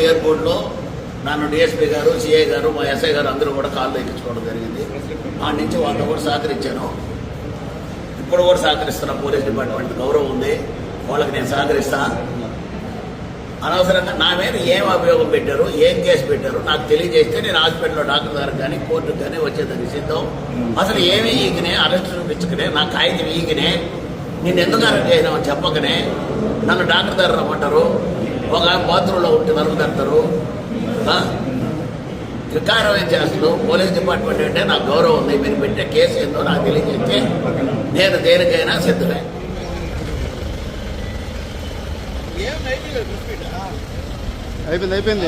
ఎయిర్పోర్ట్లో నన్ను డిఎస్పీ గారు, సిఐ గారు, మా ఎస్ఐ గారు అందరూ కూడా కాళ్ళు ఎక్కించుకోవడం జరిగింది. ఆ నుంచి వాళ్ళతో కూడా సహకరించాను. ఇప్పుడు కూడా సహకరిస్తున్నా. పోలీస్ డిపార్ట్మెంట్ గౌరవం ఉంది, వాళ్ళకి నేను సహకరిస్తా. అనవసరంగా నా మీద ఏం అభియోగం పెట్టారు, ఏం కేసు పెట్టారు నాకు తెలియజేస్తే నేను హాస్పిటల్లో డాక్టర్ గారికి కానీ కోర్టుకు కానీ వచ్చేదానికి సిద్ధం. అసలు ఏమి ఈగినే అరెస్ట్ చూపించుకునే నా కాగితం ఈగినే నేను ఎందుకు అరెస్ట్ చేసినామని చెప్పకనే నన్ను డాక్టర్ దగ్గర రమ్మంటారు. ఒక బాత్రూంలో ఉంటే నలుగుతారు. వికారమైన చేస్తూ పోలీస్ డిపార్ట్మెంట్ అంటే నాకు గౌరవం ఉంది. మీరు పెట్టే కేసు ఏందో నాకు తెలియజేస్తే నేను దేనికైనా సిద్ధమే. అయిపోయింది.